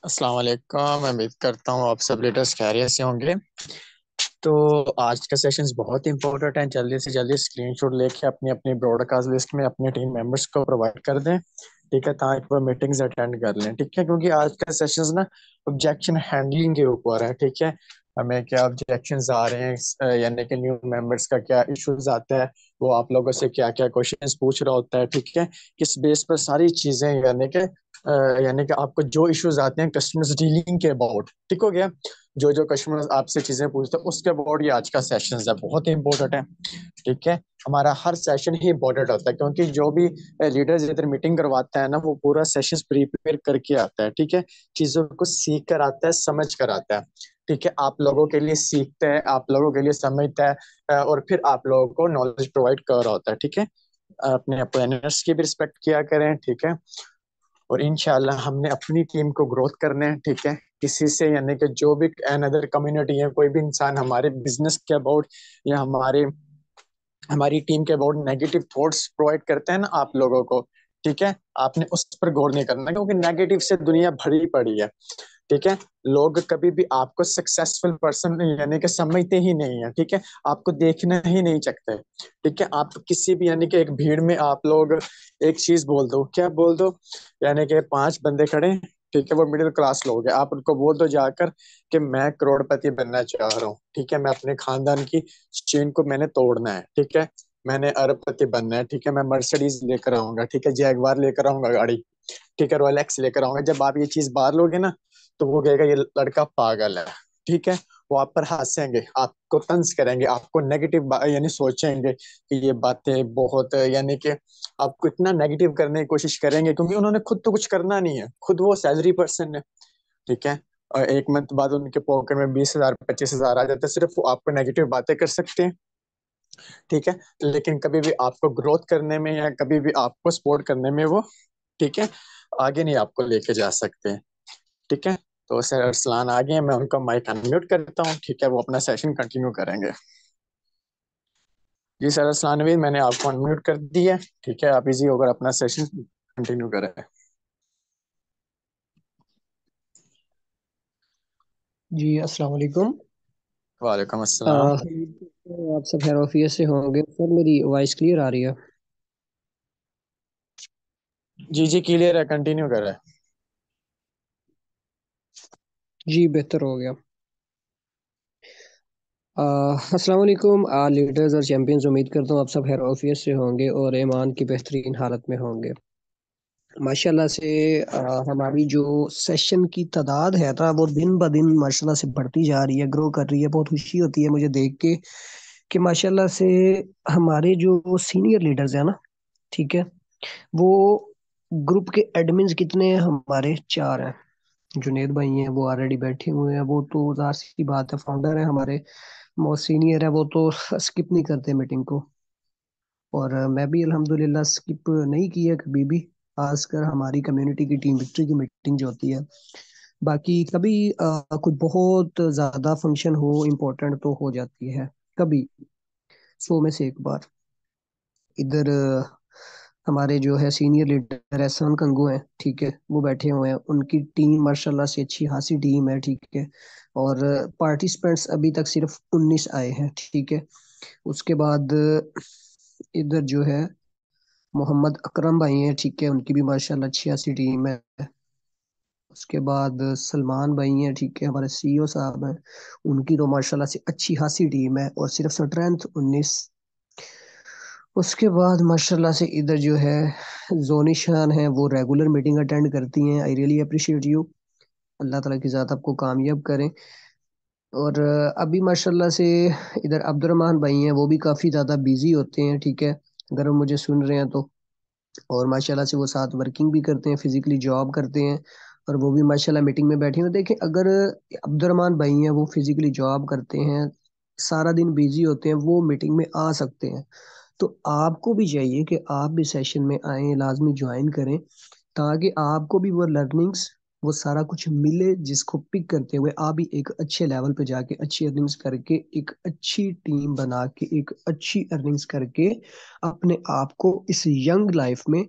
अस्सलाम वालेकुम। मैं उम्मीद करता हूँ आप सब लीडर्स खैरियत से होंगे। तो आज का सेशंस बहुत इंपॉर्टेंट है। जल्दी से जल्दी स्क्रीनशॉट लेके अपनी अपनी ब्रॉडकास्ट लिस्ट में अपने टीम मेंबर्स को प्रोवाइड कर दें। ठीक है, ताकि वो मीटिंग्स अटेंड कर लें। ठीक है, क्योंकि आज का सेशंस ना ऑब्जेक्शन हैंडलिंग के ऊपर है। ठीक है, हमें क्या ऑब्जेक्शंस आ रहे हैं, यानी कि न्यू मेंबर्स का क्या इश्यूज आता है, वो आप लोगों से क्या क्या क्वेश्चंस पूछ रहा होता है। ठीक है, किस बेस पर सारी चीजें, यानी कि आपको जो इश्यूज आते हैं कस्टमर्स डीलिंग के अबाउट, ठीक हो गया। जो जो कस्टमर्स आपसे चीजें पूछते हैं उसके अबाउट ये आज का सेशन है, बहुत ही इंपॉर्टेंट है। ठीक है, हमारा हर सेशन ही इंपॉर्टेंट होता है, क्योंकि जो भी लीडर्स इधर मीटिंग करवाता है ना, वो पूरा सेशन प्रिपेयर करके आता है। ठीक है, चीजों को सीख कर आता है, समझ कर आता है। ठीक है, आप लोगों के लिए सीखता है, आप लोगों के लिए समझता है, और फिर आप लोगों को नॉलेज प्रोवाइड कर रहा होता है। ठीक है, अपने अपोनेंट्स की भी रिस्पेक्ट किया करें। ठीक है, और इंशाल्लाह हमने अपनी टीम को ग्रोथ करना है। ठीक है, किसी से, यानी कि जो भी अनदर कम्युनिटी है, कोई भी इंसान हमारे बिजनेस के अबाउट या हमारी टीम के अबाउट नेगेटिव थॉट्स प्रोवाइड करते हैं ना आप लोगों को, ठीक है, आपने उस पर गौर नहीं करना, क्योंकि नेगेटिव से दुनिया भरी पड़ी है। ठीक है, लोग कभी भी आपको सक्सेसफुल पर्सन यानी कि समझते ही नहीं है। ठीक है, आपको देखना ही नहीं चाहते। ठीक है, आप किसी भी, यानी कि एक भीड़ में आप लोग एक चीज बोल दो, क्या बोल दो, यानी कि पांच बंदे खड़े हैं, ठीक है, वो मिडिल क्लास लोग हैं, आप उनको बोल दो जाकर कि मैं करोड़पति बनना चाह रहा हूँ। ठीक है, मैं अपने खानदान की चेन को मैंने तोड़ना है। ठीक है, मैंने अरबपति बनना है। ठीक है, मैं मर्सिडीज लेकर आऊंगा। ठीक है, जैगवार लेकर आऊंगा गाड़ी। ठीक है, रॉयल एक्स लेकर आऊंगा। जब आप ये चीज बाहर लोगे ना, तो वो कहेगा ये लड़का पागल है। ठीक है, वो आप पर हंसेंगे, आपको तंज करेंगे, आपको नेगेटिव यानी सोचेंगे कि ये बातें बहुत, यानी कि आपको इतना नेगेटिव करने की कोशिश करेंगे, क्योंकि उन्होंने खुद तो कुछ करना नहीं है, खुद वो सैलरी पर्सन है। ठीक है, और एक मंथ बाद उनके पॉकेट में 20,000 25,000 आ जाते हैं, सिर्फ वो आपको नेगेटिव बातें कर सकते हैं। ठीक है, लेकिन कभी भी आपको ग्रोथ करने में या कभी भी आपको सपोर्ट करने में वो, ठीक है, आगे नहीं आपको लेके जा सकते। ठीक है, तो सर अरसलान आ गए हैं, मैं उनका माइक अनम्यूट करता हूँ। ठीक है, वो अपना सेशन कंटिन्यू करेंगे। जी सर अरसलान नवीद, मैंने आपको अनम्यूट कर दिया है। ठीक है, आप इजी होकर अपना सेशन कंटिन्यू करें। जी अस्सलाम वालेकुम। वालेकुम अस्सलाम। आप सब खैर ऑफिस से होंगे। सर मेरी वॉइस क्लियर आ रही है? जी जी क्लियर है, कंटिन्यू करें। जी बेहतर हो गया। अस्सलाम वालेकुम लीडर्स और चैंपियंस, उम्मीद करता हूँ आप सब खैर ऑफिस से होंगे और ईमान की बेहतरीन हालत में होंगे। माशाल्लाह से हमारी जो सेशन की तादाद है ना, वो दिन ब दिन माशाल्लाह से बढ़ती जा रही है, ग्रो कर रही है। बहुत खुशी होती है मुझे देख के कि माशाल्लाह से हमारे जो सीनियर लीडर्स हैं ना, ठीक है, वो ग्रुप के एडमिन्स कितने हैं? हमारे चार हैं। जुनेद भाई हैं, वो ऑलरेडी बैठे हुए हैं, वो तो जाहिर सी बात है फाउंडर है हमारे, मोस्ट सीनियर है, वो तो स्किप नहीं करते मीटिंग को। और मैं भी अल्हम्दुलिल्लाह स्किप नहीं की है कभी भी, खासकर हमारी कम्युनिटी की टीम विक्ट्री की मीटिंग जो होती है। बाकी कभी कुछ बहुत ज्यादा फंक्शन हो इम्पोर्टेंट तो हो जाती है कभी, 100 में से 1 बार। इधर हमारे जो है सीनियर लीडर एहसान कंगू हैं, ठीक है, वो बैठे हुए हैं, उनकी टीम माशाल्लाह से अच्छी खासी टीम है, ठीक है। और पार्टिसिपेंट्स अभी तक सिर्फ 19 आए हैं, ठीक है। उसके बाद इधर जो है मोहम्मद अकरम भाई हैं, ठीक है, उनकी भी माशाल्लाह अच्छी खासी टीम है। उसके बाद सलमान भाई हैं, ठीक है, हमारे सीईओ साहब हैं, उनकी तो माशाल्लाह से अच्छी खासी टीम है और सिर्फ स्ट्रेंथ 19। उसके बाद माशाल्लाह से इधर जो है जोनी शान है, वो रेगुलर मीटिंग अटेंड करती हैं। I really appreciate you. अल्लाह ताला की ज़ात आपको कामयाब करें। और अभी माशाल्लाह से इधर अब्दुर्रहमान भाई हैं, वो भी काफ़ी ज़्यादा बिजी होते हैं, ठीक है, अगर वो मुझे सुन रहे हैं तो। और माशाल्लाह से वो साथ वर्किंग भी करते हैं, फिजिकली जॉब करते हैं, और वो भी माशाल्लाह मीटिंग में बैठे हैं। देखें, अगर अब्दुर्रहमान भाई हैं वो फिजिकली जॉब करते हैं, सारा दिन बिजी होते हैं, वो मीटिंग में आ सकते हैं, तो आपको भी चाहिए कि आप भी सेशन में आए, लाजमी ज्वाइन करें, ताकि आपको भी वो लर्निंग्स, वो सारा कुछ मिले, जिसको पिक करते हुए आप भी एक अच्छे लेवल पे जाके अच्छी अर्निंग्स करके, एक अच्छी टीम बना के, एक अच्छी अर्निंग्स करके अपने आप को इस यंग लाइफ में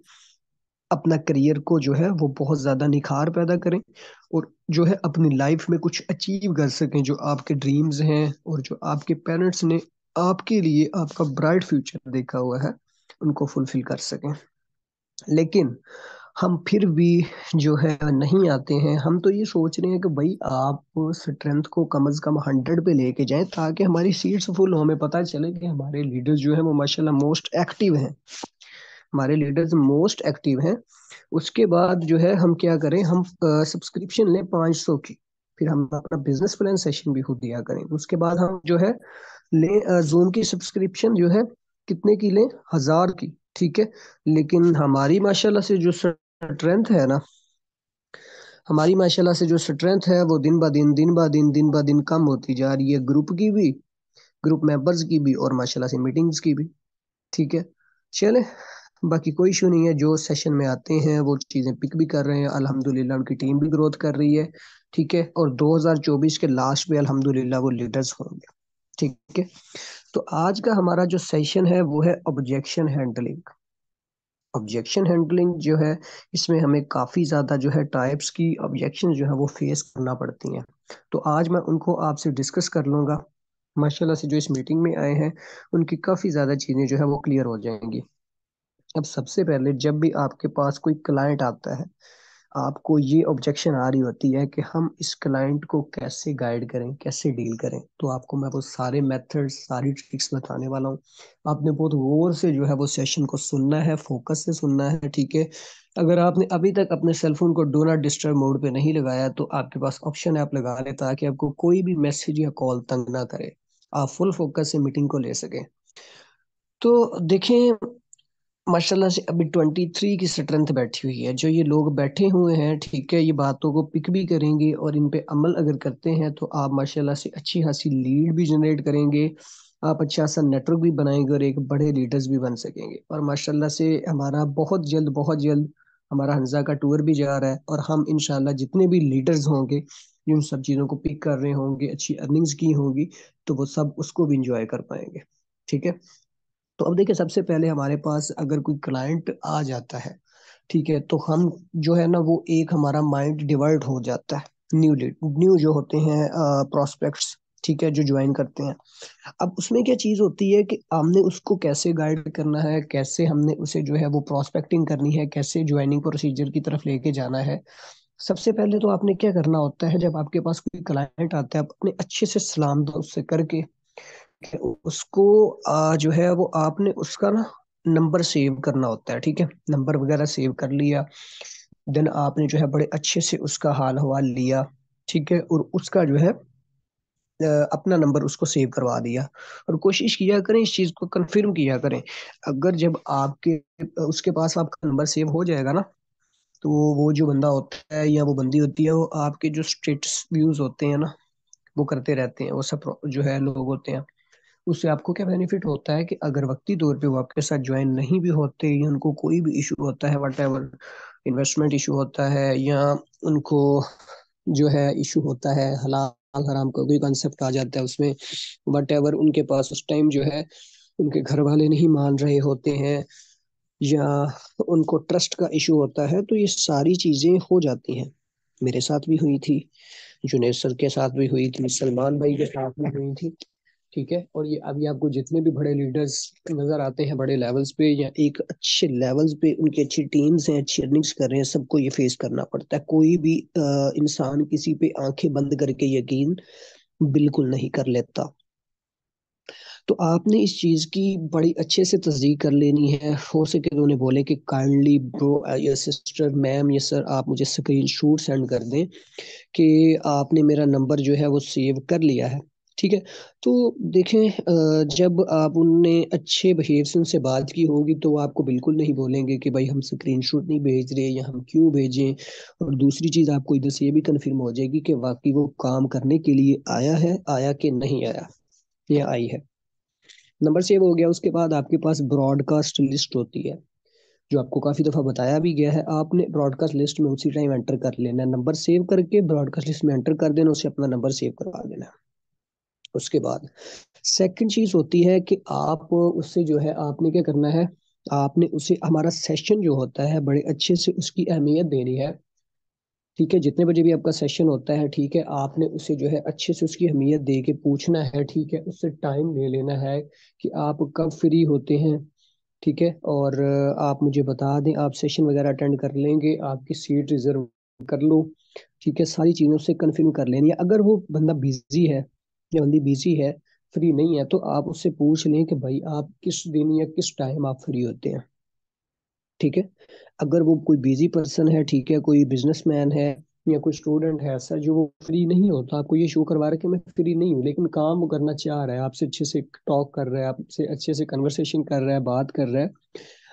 अपना करियर को जो है वो बहुत ज्यादा निखार पैदा करें, और जो है अपनी लाइफ में कुछ अचीव कर सकें, जो आपके ड्रीम्स हैं और जो आपके पेरेंट्स ने आपके लिए आपका ब्राइट फ्यूचर देखा हुआ है उनको फुलफिल कर सकें। लेकिन हम फिर भी जो है नहीं आते हैं। हम तो ये सोच रहे हैं कि भाई आप स्ट्रेंथ को कम से कम 100 पे लेके जाएं, ताकि हमारी सीट्स फुल हो, हमें पता चले कि हमारे लीडर्स जो है वो माशाल्लाह मोस्ट एक्टिव हैं, हमारे लीडर्स मोस्ट एक्टिव हैं। उसके बाद जो है हम क्या करें, हम सब्सक्रिप्शन लें 500 की, फिर हम अपना बिजनेस प्लान सेशन भी खुद दिया करें। उसके बाद हम जो है लें जूम की सब्सक्रिप्शन जो है कितने की लें, 1000 की, ठीक है। लेकिन हमारी माशाल्लाह से जो स्ट्रेंथ है ना, हमारी माशाल्लाह से जो स्ट्रेंथ है वो दिन ब दिन कम होती जा रही है, ग्रुप की भी, ग्रुप मेंबर्स की भी, और माशाल्लाह से मीटिंग्स की भी, ठीक है। चले, बाकी कोई इशू नहीं है, जो सेशन में आते हैं वो चीजें पिक भी कर रहे हैं, अल्हम्दुलिल्लाह उनकी टीम भी ग्रोथ कर रही है, ठीक है। और 2024 के लास्ट में अल्हम्दुलिल्लाह वो लीडर्स होंगे, ठीक है। तो आज का हमारा जो सेशन है वो है ऑब्जेक्शन हैंडलिंग। ऑब्जेक्शन हैंडलिंग जो है, इसमें हमें काफी ज्यादा जो है टाइप्स की ऑब्जेक्शन जो है वो फेस करना पड़ती हैं। तो आज मैं उनको आपसे डिस्कस कर लूंगा। माशाल्लाह से जो इस मीटिंग में आए हैं उनकी काफी ज्यादा चीजें जो है वो क्लियर हो जाएंगी। अब सबसे पहले जब भी आपके पास कोई क्लाइंट आता है, आपको ये ऑब्जेक्शन आ रही होती है कि हम इस क्लाइंट को कैसे गाइड करें, कैसे डील करें, तो आपको मैं वो सारे मेथड्स, सारी ट्रिक्स बताने वाला हूँ। आपने बहुत गौर से जो है वो सेशन को सुनना है, फोकस से सुनना है, ठीक है। अगर आपने अभी तक अपने सेलफोन को डू नॉट डिस्टर्ब मोड पे नहीं लगाया तो आपके पास ऑप्शन है, आप लगा लें, ताकि आपको कोई भी मैसेज या कॉल तंग ना करे, आप फुल फोकस से मीटिंग को ले सकें। तो देखें, माशाल्लाह से अभी 23 की स्ट्रेंथ बैठी हुई है, जो ये लोग बैठे हुए हैं, ठीक है, ये बातों को पिक भी करेंगे और इन पे अमल अगर करते हैं तो आप माशाल्लाह से अच्छी खासी लीड भी जनरेट करेंगे, आप अच्छा सा नेटवर्क भी बनाएंगे और एक बड़े लीडर्स भी बन सकेंगे। और माशाल्लाह से हमारा बहुत जल्द हमारा हंजा का टूर भी जा रहा है, और हम इंशाल्लाह जितने भी लीडर्स होंगे जो इन सब चीज़ों को पिक कर रहे होंगे, अच्छी अर्निंग्स की होंगी, तो वो सब उसको भी इंजॉय कर पाएंगे, ठीक है। तो अब देखिए, सबसे पहले हमारे पास अगर कोई क्लाइंट आ जाता है, ठीक है, तो हम जो है ना वो एक हमारा माइंड डिवर्ट हो जाता है, न्यू लीड, न्यू जो होते हैं प्रोस्पेक्ट्स, ठीक है, जो ज्वाइन करते हैं। अब उसमें क्या चीज होती है कि हमने उसको कैसे गाइड करना है, कैसे हमने उसे जो है वो प्रोस्पेक्टिंग करनी है, कैसे ज्वाइनिंग प्रोसीजर की तरफ लेके जाना है। सबसे पहले तो आपने क्या करना होता है, जब आपके पास कोई क्लाइंट आता है, आप अपने अच्छे से सलाम दो उससे करके उसको जो है वो आपने उसका ना नंबर सेव करना होता है, ठीक है। नंबर वगैरह सेव कर लिया, देन आपने जो है बड़े अच्छे से उसका हाल हवाल लिया, ठीक है, और उसका जो है अपना नंबर उसको सेव करवा दिया। और कोशिश किया करें, इस चीज को कंफर्म किया करें, अगर जब आपके उसके पास आपका नंबर सेव हो जाएगा ना, तो वो जो बंदा होता है या वो बंदी होती है, वो आपके जो स्टेटस व्यूज होते हैं ना वो करते रहते हैं, वो सब जो है लोग होते हैं। उससे आपको क्या बेनिफिट होता है कि अगर वक्ती तौर पे वो आपके साथ ज्वाइन नहीं भी होते, या उनको कोई भी इशू होता है, वट एवर इन्वेस्टमेंट इशू होता है, या उनको जो है इशू होता है हलाल हराम का कोई कंसेप्ट आ जाता है उसमें, वट एवर उनके पास उस टाइम जो है उनके घर वाले नहीं मान रहे होते हैं, या उनको ट्रस्ट का इशू होता है, तो ये सारी चीजें हो जाती हैं। मेरे साथ भी हुई थी, जुनेद सर के साथ भी हुई थी, सलमान भाई के साथ भी हुई थी, ठीक है। और ये अभी आपको जितने भी बड़े लीडर्स नजर आते हैं बड़े लेवल्स पे या एक अच्छे लेवल्स पे, उनकी अच्छी टीम्स हैं, अच्छी अर्निंग्स कर रहे हैं, सबको ये फेस करना पड़ता है। कोई भी इंसान किसी पे आंखें बंद करके यकीन बिल्कुल नहीं कर लेता। तो आपने इस चीज की बड़ी अच्छे से तस्दीक कर लेनी है। हो सके तो उन्हें बोले कि काइंडली ब्रो या सिस्टर, मैम या सर, आप मुझे स्क्रीन शॉट सेंड कर दें कि आपने मेरा नंबर जो है वो सेव कर लिया है, ठीक है। तो देखें, जब आप उनने अच्छे बिहेव से उनसे बात की होगी तो वो आपको बिल्कुल नहीं बोलेंगे कि भाई हम स्क्रीनशॉट नहीं भेज रहे या हम क्यों भेजें। और दूसरी चीज आपको इधर से ये भी कंफर्म हो जाएगी कि वाकई वो काम करने के लिए आया है, आया कि नहीं आया, या आई है। नंबर सेव हो गया, उसके बाद आपके पास ब्रॉडकास्ट लिस्ट होती है, जो आपको काफी दफा बताया भी गया है। आपने ब्रॉडकास्ट लिस्ट में उसी टाइम एंटर कर लेना है, नंबर सेव करके ब्रॉडकास्ट लिस्ट में एंटर कर देना, उसे अपना नंबर सेव करवा देना। उसके बाद सेकंड चीज होती है कि आप उससे जो है आपने क्या करना है, आपने उसे, हमारा सेशन जो होता है बड़े अच्छे से उसकी अहमियत देनी है। ठीक है, जितने बजे भी आपका सेशन होता है, ठीक है, आपने उसे जो है अच्छे से उसकी अहमियत दे के पूछना है। ठीक है, उससे टाइम ले लेना है कि आप कब फ्री होते हैं। ठीक है, और आप मुझे बता दें, आप सेशन वगैरह अटेंड कर लेंगे, आपकी सीट रिजर्व कर लो। ठीक है, सारी चीज़ों से कन्फर्म कर लेनी है। अगर वो बंदा बिजी है या बंदी बिजी है, फ्री नहीं है, तो आप उससे पूछ लें कि भाई आप किस दिन या किस टाइम आप फ्री होते हैं। ठीक है, अगर वो कोई बिजी पर्सन है, ठीक है, कोई बिजनेसमैन है या कोई स्टूडेंट है ऐसा जो वो फ्री नहीं होता, आपको ये शो करवा रहा है कि मैं फ्री नहीं हूँ, लेकिन काम वो करना चाह रहा है, आपसे अच्छे से टॉक कर रहा है, आपसे अच्छे से कन्वर्सेशन कर रहा है, बात कर रहा है,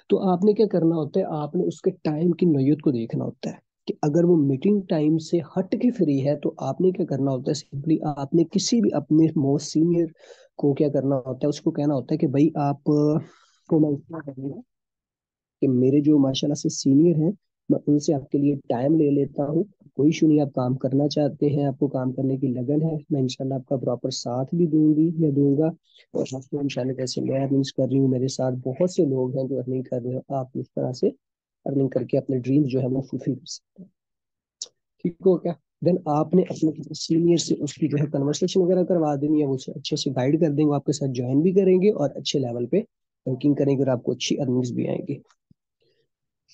तो आपने क्या करना होता है, आपने उसके टाइम की नौयत को देखना होता है कि अगर वो मीटिंग टाइम से हट के फ्री है तो आपने क्या करना होता है, सिंपली आपने किसी भी अपने मोस्ट सीनियर को क्या करना होता है, उसको कहना होता है कि भाई आप को मैं इतना करूंगा कि मेरे जो माशाल्लाह से सीनियर हैं, मैं उनसे आपके लिए टाइम ले लेता हूँ। कोई इशू नहीं, आप काम करना चाहते हैं, आपको काम करने की लगन है, मैं इंशाल्लाह आपका प्रॉपर साथ भी दूंगी या दूंगा। और आपको इंशाल्लाह, जैसे मैं अर्निंग्स कर रही हूँ, मेरे साथ बहुत से लोग हैं जो अर्निंग कर रहे हैं, आप इस तरह से अर्निंग करके अपने ड्रीम्स जो है वो फुलफिल कर सकते हैं। ठीक हो क्या? देन आपने अपने सीनियर से उसकी जो है कन्वर्सेशन वगैरह करवा देनी है, वो उसे अच्छे से गाइड कर देंगे, वो आपके साथ ज्वाइन भी करेंगे और अच्छे लेवल पे वर्किंग करेंगे और आपको अच्छी अर्निंग्स भी आएंगी।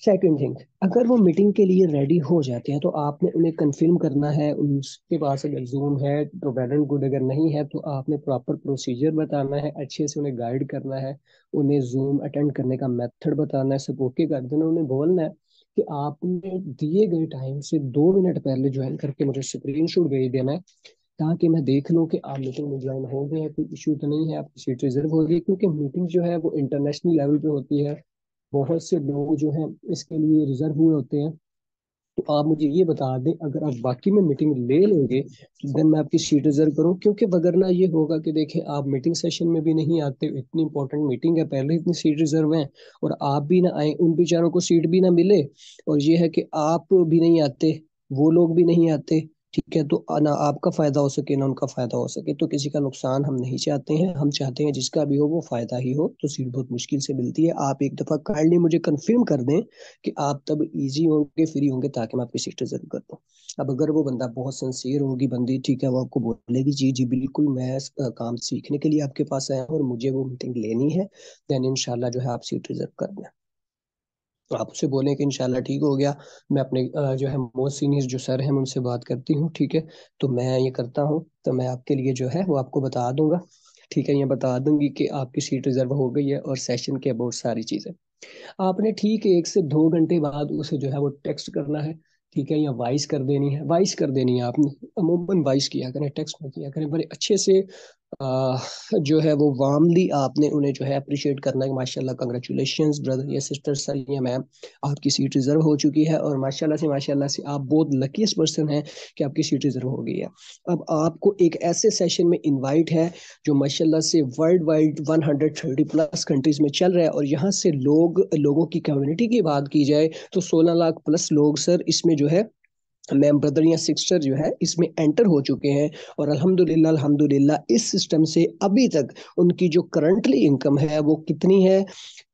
सेकंड थिंग, अगर वो मीटिंग के लिए रेडी हो जाते हैं तो आपने उन्हें कंफर्म करना है, उनके पास अगर जूम है तो वेल एंड गुड, अगर नहीं है तो आपने प्रॉपर प्रोसीजर बताना है, अच्छे से उन्हें गाइड करना है, उन्हें जूम अटेंड करने का मेथड बताना है, सब ओके कर देना, उन्हें बोलना है कि आपने दिए गए टाइम से 2 मिनट पहले ज्वाइन करके मुझे स्क्रीन शॉट भेज देना है, ताकि मैं देख लूँ कि आप मीटिंग में ज्वाइन हो गए हैं, कोई इशू तो नहीं है, आपकी सीट रिजर्व हो गई, क्योंकि मीटिंग जो है वो इंटरनेशनल लेवल पे होती है, बहुत से लोग जो हैं इसके लिए रिजर्व हुए होते हैं। तो आप मुझे ये बता दें, अगर आप बाकी में मीटिंग ले लेंगे तो देन मैं आपकी सीट रिजर्व करूं, क्योंकि वगरना ये होगा कि देखें आप मीटिंग सेशन में भी नहीं आते, इतनी इंपॉर्टेंट मीटिंग है, पहले इतनी सीट रिजर्व है, और आप भी ना आए, उन बेचारों को सीट भी ना मिले, और ये है कि आप भी नहीं आते, वो लोग भी नहीं आते। ठीक है, तो ना आपका फायदा हो सके ना उनका फायदा हो सके, तो किसी का नुकसान हम नहीं चाहते हैं, हम चाहते हैं जिसका भी हो वो फायदा ही हो। तो सीट बहुत मुश्किल से मिलती है, आप एक दफा काइंडली मुझे कंफर्म कर दें कि आप तब इजी होंगे, फ्री होंगे, ताकि मैं आपकी सीट रिजर्व कर दूं। अब अगर वो बंदा बहुत सिंसियर होगी बंदी, ठीक है, वो आपको बोलेगी जी जी बिल्कुल मैं काम सीखने के लिए आपके पास आया हूँ और मुझे वो मीटिंग लेनी है, देन इंशाल्लाह जो है आप सीट रिजर्व कर दें। तो आप उससे बोलें कि इंशाल्लाह ठीक हो गया, मैं अपने जो है मोस्ट सीनियर जो सर हैं मैं उनसे बात करती हूँ, ठीक है, तो मैं ये करता हूँ, तो मैं आपके लिए जो है वो आपको बता दूंगा। ठीक है, ये बता दूंगी कि आपकी सीट रिजर्व हो गई है, और सेशन के अबाउट सारी चीजें आपने ठीक है 1 से 2 घंटे बाद उसे जो है वो टेक्स्ट करना है। ठीक है, या वॉइस कर देनी है, वॉइस कर देनी है आपने, अमूमन वॉइस किया करें, टेक्स्ट में किया करें, बड़े अच्छे से जो है वो वार्मली आपने उन्हें जो है अप्रिशिएट करना है, माशाल्लाह कंग्रेचुलेशंस ब्रदर या सिस्टर, सर या मैम, आपकी सीट रिजर्व हो चुकी है, और माशाल्लाह से आप बहुत लकीस्ट पर्सन हैं कि आपकी सीट रिजर्व हो गई है। अब आपको एक ऐसे सेशन में इनवाइट है जो माशाल्लाह से वर्ल्ड वाइड 130 प्लस कंट्रीज में चल रहा है, और यहाँ से लोगों की कम्युनिटी की बात की जाए तो 16 लाख प्लस लोग सर इसमें जो है मैम ब्रदर या सिस्टर जो है इसमें एंटर हो चुके हैं। और अल्हम्दुलिल्लाह अल्हम्दुलिल्लाह इस सिस्टम से अभी तक उनकी जो करंटली इनकम है वो कितनी है,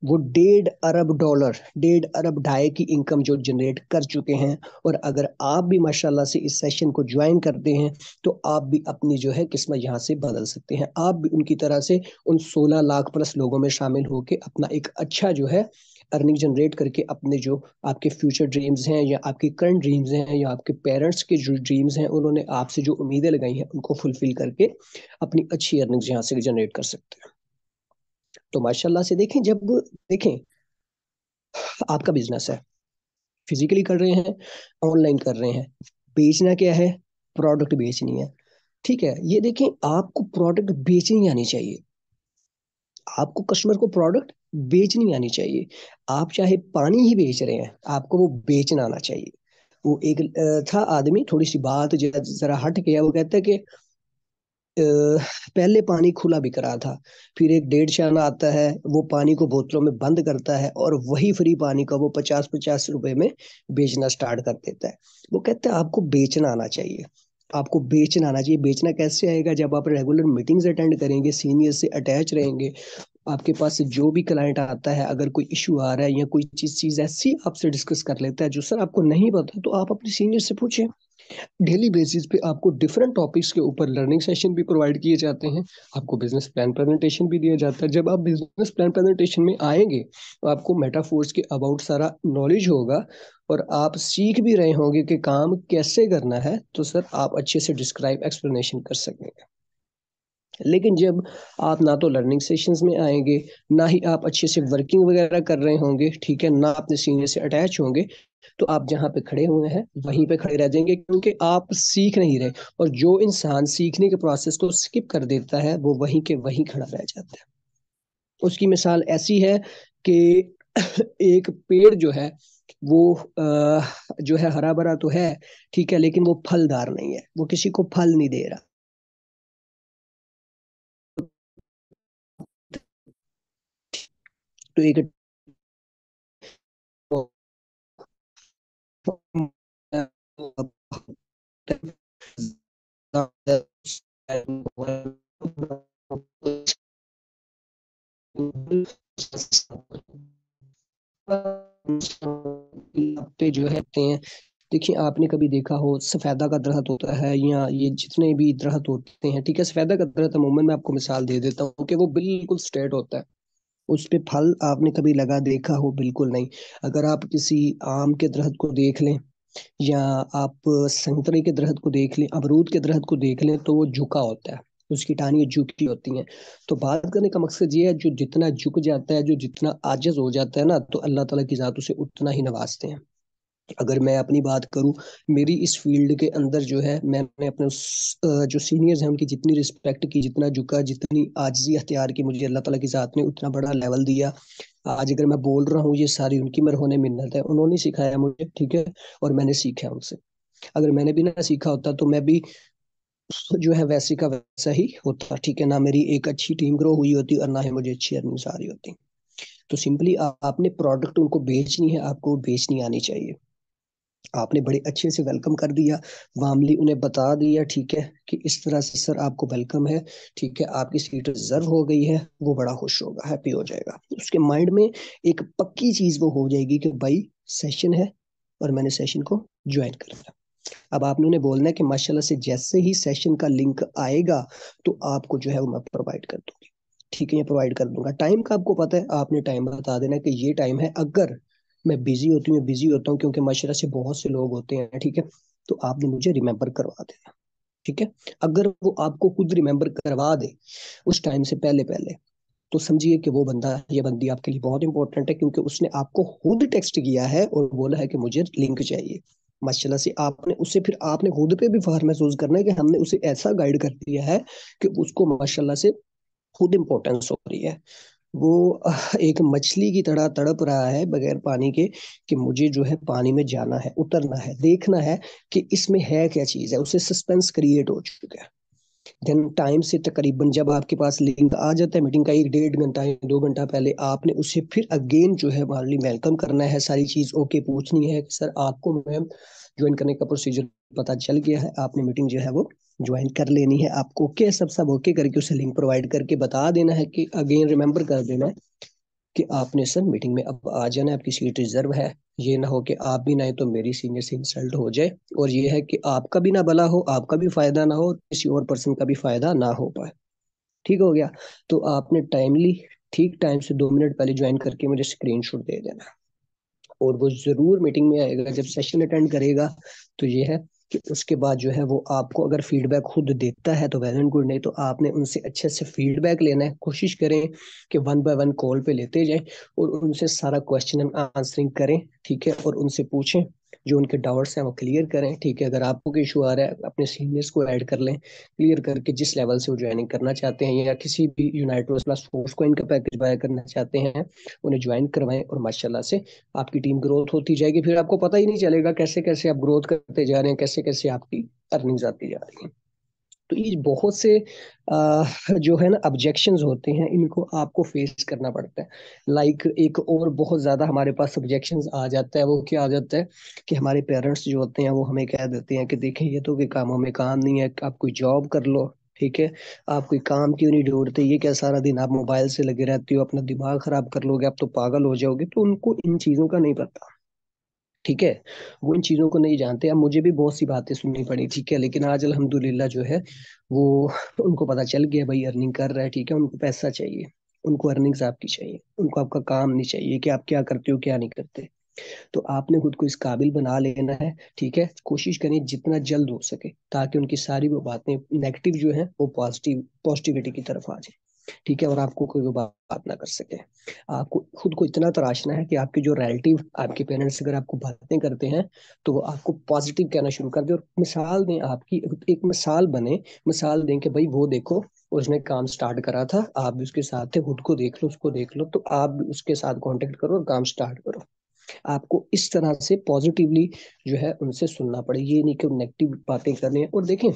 वो 1.5 अरब डॉलर, 1.5 अरब ढाई की इनकम जो जनरेट कर चुके हैं। और अगर आप भी माशाल्लाह से इस सेशन को ज्वाइन करते हैं तो आप भी अपनी जो है किस्मत यहाँ से बदल सकते हैं, आप भी उनकी तरह से उन 16 लाख प्लस लोगों में शामिल होकर अपना एक अच्छा जो है अर्निंग जनरेट करके अपने जो आपके फ्यूचर ड्रीम्स हैं या आपके करंट ड्रीम्स हैं या आपके पेरेंट्स के जो ड्रीम्स हैं उन्होंने आपसे जो उम्मीदें लगाई हैं उनको फुलफिल करके अपनी अच्छी अर्निंग्स यहाँ से जनरेट कर सकते हैं। तो माशाल्लाह से देखें, जब देखें आपका बिजनेस है, फिजिकली कर रहे हैं, ऑनलाइन कर रहे हैं, बेचना क्या है, प्रोडक्ट बेचनी है। ठीक है, ये देखें आपको प्रोडक्ट बेचनी आनी चाहिए, आपको कस्टमर को प्रोडक्ट बेचनी आनी चाहिए। आप चाहे पानी ही बेच रहे हैं, आपको वो बेचना आना चाहिए। वो एक था आदमी, थोड़ी सी बात जरा हट गया, वो कहता है कि पहले पानी खुला बिक रहा था, फिर एक डेढ़ शाना आता है, वो पानी को बोतलों में बंद करता है और वही फ्री पानी का वो 50-50 रुपए में बेचना स्टार्ट कर देता है। वो कहता है आपको बेचना आना चाहिए, आपको बेचना आना चाहिए। बेचना कैसे आएगा, जब आप रेगुलर मीटिंग्स अटेंड करेंगे, सीनियर से अटैच रहेंगे, आपके पास से जो भी क्लाइंट आता है, अगर कोई इशू आ रहा है या कोई चीज ऐसी आपसे डिस्कस कर लेता है जो सर आपको नहीं पता, तो आप अपने सीनियर से पूछें। डेली बेसिस पे आपको डिफरेंट टॉपिक्स के ऊपर लर्निंग सेशन भी प्रोवाइड किए जाते हैं, आपको बिजनेस प्लान प्रेजेंटेशन भी दिया जाता है। जब आप बिजनेस प्लान प्रेजेंटेशन में आएंगे तो आपको मेटाफोर्स के अबाउट सारा नॉलेज होगा और आप सीख भी रहे होंगे कि काम कैसे करना है, तो सर आप अच्छे से डिस्क्राइब एक्सप्लेनेशन कर सकेंगे। लेकिन जब आप ना तो लर्निंग सेशंस में आएंगे, ना ही आप अच्छे से वर्किंग वगैरह कर रहे होंगे, ठीक है, ना अपने सीनियर से अटैच होंगे, तो आप जहाँ पे खड़े हुए हैं वहीं पे खड़े रह जाएंगे, क्योंकि आप सीख नहीं रहे। और जो इंसान सीखने के प्रोसेस को स्किप कर देता है वो वहीं के वहीं खड़ा रह जाता है। उसकी मिसाल ऐसी है कि एक पेड़ जो है वो जो है हरा भरा तो है, ठीक है, लेकिन वो फलदार नहीं है, वो किसी को फल नहीं दे रहा। तो एक पे जो है हैं। देखिए, आपने कभी देखा हो सफेदा का दरख्त होता है या ये जितने भी दरख्त होते हैं, ठीक है, सफेदा का दरख्त अमूमन मैं आपको मिसाल दे देता हूँ कि वो बिल्कुल स्ट्रेट होता है, उस पे फल आपने कभी लगा देखा हो? बिल्कुल नहीं। अगर आप किसी आम के दरख्त को देख लें या आप संतरे के दरख्त को देख लें, अमरूद के दरख्त को देख लें, तो वो झुका होता है, उसकी टाहनियां झुकी होती हैं। तो बात करने का मकसद ये है, जो जितना झुक जाता है, जो जितना आजिज हो जाता है ना, तो अल्लाह ताला की जात उसे उतना ही नवाजते हैं। अगर मैं अपनी बात करूं, मेरी इस फील्ड के अंदर जो है, मैंने अपने जो सीनियर्स हैं उनकी जितनी रिस्पेक्ट की, जितना झुका, जितनी आजिज़ी अख्तियार की, मुझे अल्लाह ताला की ज़ात ने उतना बड़ा लेवल दिया। आज अगर मैं बोल रहा हूँ, ये सारी उनकी मरहून मिन्नत है, उन्होंने सिखाया मुझे, ठीक है, और मैंने सीखा उनसे। अगर मैंने भी ना सीखा होता तो मैं भी जो है वैसे का वैसा ही होता, ठीक है, ना मेरी एक अच्छी टीम ग्रो हुई होती और ना ही मुझे अच्छी अर्निंग्स आ रही होती। तो सिंपली आपने प्रोडक्ट उनको बेचनी है, आपको बेचनी आनी चाहिए। आपने बड़े अच्छे से वेलकम कर दिया, वार्मली उन्हें बता दिया, ठीक है, कि इस तरह से सर आपको वेलकम है, ठीक है, आपकी सीट रिजर्व हो गई है, वो बड़ा खुश होगा, हैप्पी हो जाएगा। उसके माइंड में एक पक्की चीज वो हो जाएगी कि भाई सेशन है और मैंने सेशन को ज्वाइन करना। अब आपने उन्हें बोलना है कि माशाल्लाह से जैसे ही सेशन का लिंक आएगा तो आपको जो है वो मैं प्रोवाइड कर दूंगी, ठीक है, ये प्रोवाइड कर दूंगा। टाइम का आपको पता है, आपने टाइम बता देना कि ये टाइम है, अगर मैं बिजी होती हूँ, बिजी होता हूँ क्योंकि माशाल्लाह से बहुत से लोग होते हैं, ठीक है, तो आपने मुझे रिमेम्बर करवा देना, ठीक है। अगर वो आपको खुद रिमेम्बर करवा दे उस टाइम से पहले पहले, तो समझिए कि वो बंदा ये बंदी आपके लिए बहुत इंपॉर्टेंट है, क्योंकि उसने आपको खुद टेक्स्ट किया है और बोला है कि मुझे लिंक चाहिए। माशाल्लाह से आपने उससे फिर आपने खुद पे भी फख्र महसूस करना है कि हमने उसे ऐसा गाइड कर दिया है कि उसको माशाल्लाह से खुद इंपॉर्टेंस हो रही है। वो एक मछली की तरह तड़प रहा है बगैर पानी के, कि मुझे जो है पानी में जाना है, उतरना है, देखना है कि इसमें है क्या चीज है, उसे सस्पेंस क्रिएट हो चुका है। देन टाइम से तकरीबन जब आपके पास लिंक आ जाता है मीटिंग का 1 डेढ़ घंटा या 2 घंटा पहले, आपने उसे फिर अगेन जो है वार्मली वेलकम करना है, सारी चीज ओके पूछनी है कि सर आपको मैम ज्वाइन करने का प्रोसीजर पता चल गया है, आपने मीटिंग जो है वो ज्वाइन कर लेनी है। आपको ओके सब सब ओके करके उसे लिंक प्रोवाइड करके बता देना है कि अगेन रिमेम्बर कर देना है कि आपने सर मीटिंग में अब आ जाना है, आपकी सीट रिजर्व है। ये ना हो कि आप भी ना आए तो मेरी सीनियर से इंसल्ट हो जाए, और ये है कि आपका भी ना भला हो, आपका भी फायदा ना हो, किसी और पर्सन का भी फायदा ना हो पाए। ठीक हो गया? तो आपने टाइमली ठीक टाइम से 2 मिनट पहले ज्वाइन करके मुझे स्क्रीनशॉट दे देना, और वो जरूर मीटिंग में आएगा जब सेशन अटेंड करेगा। तो ये है कि उसके बाद जो है वो आपको अगर फीडबैक खुद देता है तो वेल एंड गुड, नहीं तो आपने उनसे अच्छे से फीडबैक लेना है। कोशिश करें कि 1 बाय 1 कॉल पे लेते जाएं और उनसे सारा क्वेश्चन एंड आंसरिंग करें, ठीक है, और उनसे पूछें, जो उनके डाउट्स हैं वो क्लियर करें, ठीक है। अगर आपको कोई इशू आ रहा है अपने सीनियर्स को ऐड कर लें, क्लियर करके जिस लेवल से वो ज्वाइनिंग करना चाहते हैं या किसी भी यूनाइटेड प्लस फोर्स को इनका पैकेज बाय करना चाहते हैं, उन्हें ज्वाइन करवाएं, और माशाल्लाह से आपकी टीम ग्रोथ होती जाएगी। फिर आपको पता ही नहीं चलेगा कैसे कैसे आप ग्रोथ करते जा रहे हैं, कैसे कैसे आपकी अर्निंग्स आती जा रही हैं। तो ये बहुत से जो है ना ऑब्जेक्शंस होते हैं, इनको आपको फेस करना पड़ता है। लाइक एक और बहुत ज्यादा हमारे पास ऑब्जेक्शंस आ जाता है, वो क्या आ जाता है कि हमारे पेरेंट्स जो होते हैं वो हमें कह देते हैं कि देखें ये तो कोई कामों में काम नहीं है, आप कोई जॉब कर लो, ठीक है। आप कोई काम क्यों नहीं ढूंढते, ये क्या सारा दिन आप मोबाइल से लगे रहते हो, अपना दिमाग खराब कर लोगे, आप तो पागल हो जाओगे। तो उनको इन चीजों का नहीं पता। ठीक है। वो इन चीजों को नहीं जानते। अब मुझे भी बहुत सी बातें सुननी पड़ी, ठीक है, लेकिन आज अल्हम्दुलिल्लाह जो है वो उनको पता चल गया भाई अर्निंग कर रहा है, ठीक है, उनको पैसा चाहिए, उनको अर्निंग्स आपकी चाहिए, उनको आपका काम नहीं चाहिए कि आप क्या करते हो क्या नहीं करते। तो आपने खुद को इस काबिल बना लेना है, ठीक है। कोशिश करें जितना जल्द हो सके ताकि उनकी सारी वो बातें नेगेटिव जो है वो पॉजिटिविटी की तरफ आ जाए, ठीक है, और आपको कोई वो बात ना कर सके। आपको खुद को इतना तराशना है कि आपके जो रिलेटिव, आपके पेरेंट्स अगर आपको बातें करते हैं तो वो आपको पॉजिटिव कहना शुरू कर दे और मिसाल दें, आपकी एक मिसाल बने, मिसाल दें कि भाई वो देखो उसने काम स्टार्ट करा था, आप भी उसके साथ थे, खुद को देख लो, उसको देख लो, तो आप भी उसके साथ कांटेक्ट करो और काम स्टार्ट करो। आपको इस तरह से पॉजिटिवली जो है उनसे सुनना पड़े, ये नहीं कि नेगेटिव बातें करनी है। और देखें,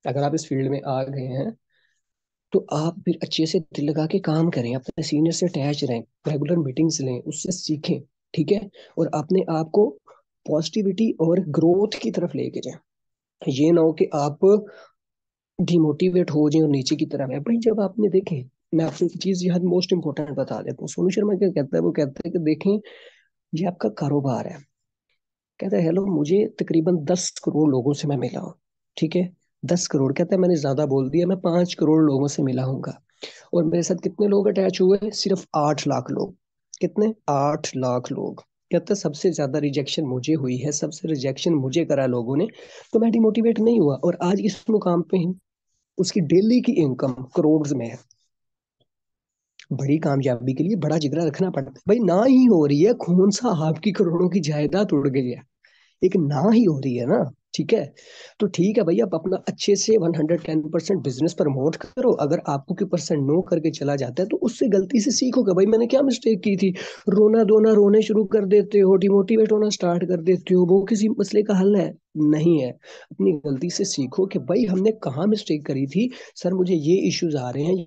अगर आप इस फील्ड में आ गए हैं तो आप फिर अच्छे से दिल लगा के काम करें, अपने सीनियर से अटैच रहें, रेगुलर मीटिंग्स लें, उससे सीखें, ठीक है, और अपने आप को पॉजिटिविटी और ग्रोथ की तरफ लेके जाएं। ये ना हो कि आप डिमोटिवेट हो जाएं और नीचे की तरफ है। भाई जब आपने देखें, मैं आपको एक चीज यहाँ मोस्ट इंपॉर्टेंट बता देता हूँ, सोनू शर्मा क्या कहता है, वो कहता है कि देखें, ये आपका कारोबार है। कहता है हेलो, मुझे तकरीबन 10 करोड़ लोगों से मैं मिला हूँ, ठीक है, 10 करोड़। कहता है मैंने ज्यादा बोल दिया, मैं 5 करोड़ लोगों से मिला हूँगा, और मेरे साथ कितने लोग अटैच हुए हैं, सिर्फ 8 लाख लोग। कितने? 8 लाख लोग। कहता है सबसे ज्यादा रिजेक्शन मुझे हुई है, सबसे रिजेक्शन मुझे करा लोगों ने, तो मैं डिमोटिवेट नहीं हुआ और आज इस मुकाम पे हूँ। उसकी डेली की इनकम करोड़ में है। बड़ी कामयाबी के लिए बड़ा जिगरा रखना पड़ता है भाई, ना ही हो रही है कौन सा आपकी करोड़ों की जायदाद उड़ गई है, एक ना ही हो रही है ना, ठीक है। तो ठीक है भैया, आप अपना अच्छे से 110% बिजनेस प्रमोट करो। अगर आपको कोई परसेंट नो करके चला जाता है तो उससे गलती से सीखो कि भाई मैंने क्या मिस्टेक की थी। रोना धोना, रोने शुरू कर देते हो, डिमोटिवेट होना स्टार्ट कर देते हो, वो किसी मसले का हल है? नहीं है। अपनी गलती से सीखो कि भाई हमने कहाँ मिस्टेक करी थी, सर मुझे ये इश्यूज आ रहे हैं।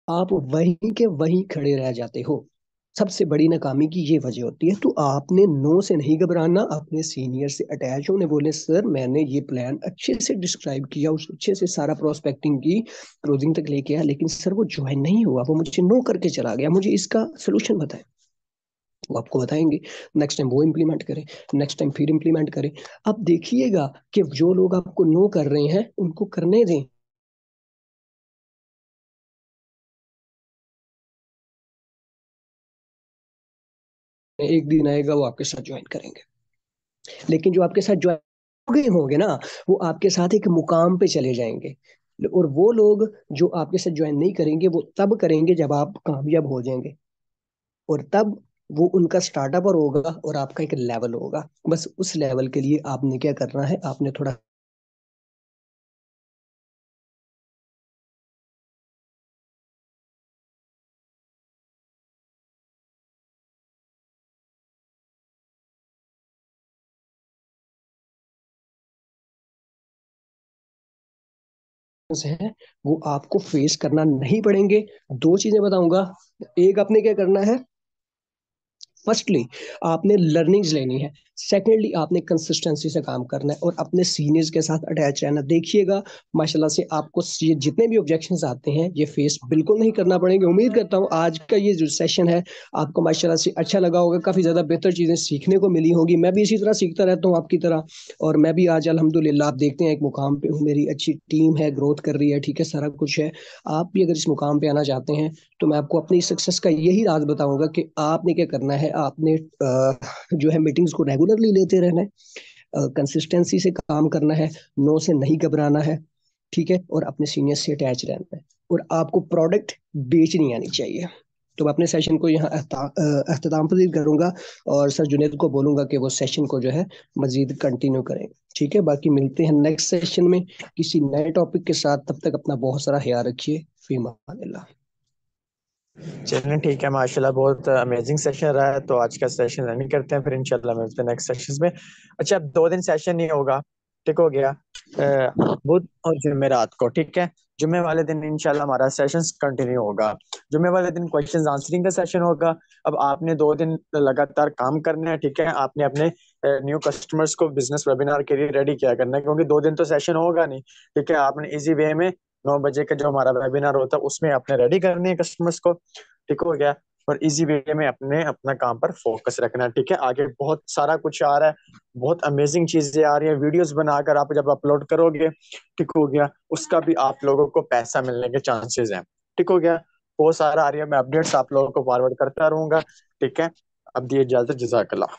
आप वहीं के वहीं खड़े रह जाते हो। सबसे बड़ी नाकामी की ये वजह होती है। तो आपने नो से नहीं घबराना, अपने सीनियर से अटैच होने बोले सर मैंने ये प्लान अच्छे से डिस्क्राइब किया, उस अच्छे से सारा प्रोस्पेक्टिंग की, क्लोजिंग तक लेके आया, लेकिन सर वो ज्वाइन नहीं हुआ, वो मुझे नो करके चला गया, मुझे इसका सोल्यूशन बताएं। वो आपको बताएंगे। नेक्स्ट टाइम वो इम्प्लीमेंट करें, नेक्स्ट टाइम फिर इम्प्लीमेंट करें। अब देखिएगा कि जो लोग आपको नो कर रहे हैं उनको करने दें। एक दिन आएगा वो आपके साथ ज्वाइन करेंगे, लेकिन जो आपके साथ ज्वाइन होंगे ना, वो आपके साथ एक मुकाम पे चले जाएंगे। और वो लोग जो आपके साथ ज्वाइन नहीं करेंगे वो तब करेंगे जब आप कामयाब हो जाएंगे, और तब वो उनका स्टार्टअप और होगा और आपका एक लेवल होगा। बस उस लेवल के लिए आपने क्या करना है, आपने थोड़ा है वो आपको फेस करना नहीं पड़ेंगे। दो चीजें बताऊंगा। एक, आपने क्या करना है, फर्स्टली आपने लर्निंग्स लेनी है, सेकेंडली आपने कंसिस्टेंसी से काम करना है और अपने सीनियर्स के साथ अटैच रहना। देखिएगा माशाल्लाह से आपको ये जितने भी ऑब्जेक्शंस आते हैं ये फेस बिल्कुल नहीं करना पड़ेंगे। उम्मीद करता हूँ आज का ये जो सेशन है आपको माशाल्लाह से अच्छा लगा होगा, काफी ज्यादा बेहतर चीजें सीखने को मिली होगी। मैं भी इसी तरह सीखता रहता हूँ आपकी तरह, और मैं भी आज अल्हम्दुलिल्लाह आप देखते हैं एक मुकाम पे हूँ, मेरी अच्छी टीम है, ग्रोथ कर रही है, ठीक है, सारा कुछ है। आप भी अगर इस मुकाम पे आना चाहते हैं तो मैं आपको अपनी सक्सेस का यही राज बताऊंगा कि आपने क्या करना है, आपने जो है मीटिंग्स को रेगुलरली लेते रहना है, कंसिस्टेंसी से काम करना है, नो से नहीं घबराना है, ठीक है, और अपने सीनियर से अटैच रहना है, और आपको प्रोडक्ट बेचनी आनी चाहिए। तो मैं अपने सेशन को यहाँ अख्ताम पजीर करूंगा और सर जुनेद को बोलूंगा कि वो सेशन को जो है मजीद कंटिन्यू करें। ठीक है, बाकी मिलते हैं नेक्स्ट सेशन में किसी नए टॉपिक के साथ। तब तक अपना बहुत सारा ख्याल रखिए। फी अमान अल्लाह। चलिए ठीक है, माशाल्लाह बहुत अमेजिंग सेशन रहा है। तो आज का सेशन रनिंग करते हैं, फिर इंशाल्लाह मिलते हैं नेक्स्ट सेशंस में। अच्छा, अब 2 दिन सेशन नहीं होगा, ठीक हो गया। बुध और जुमेरात को, ठीक है। जुम्मे वाले दिन इंशाल्लाह हमारा सेशंस कंटिन्यू होगा। जुम्मे वाले दिन क्वेश्चंस आंसरिंग का सेशन होगा। अब आपने 2 दिन लगातार काम करना है, ठीक है। आपने अपने न्यू कस्टमर्स को बिजनेस वेबिनार के लिए रेडी किया करना है, क्योंकि 2 दिन तो सेशन होगा नहीं, ठीक है। आपने इजी वे में 9 बजे का जो हमारा वेबिनार होता है उसमें आपने रेडी करनी है कस्टमर्स को, ठीक हो गया। और इजी वे में अपने अपना काम पर फोकस रखना है, ठीक है। आगे बहुत सारा कुछ आ रहा है, बहुत अमेजिंग चीजें आ रही हैं। वीडियोस बनाकर आप जब अपलोड करोगे, ठीक हो गया, उसका भी आप लोगों को पैसा मिलने के चांसेस हैं, ठीक हो गया। बहुत सारा आ रही है, मैं अपडेट्स आप लोगों को फॉरवर्ड करता रहूंगा, ठीक है। अब दिए इजाजत, जजाकल्लाह।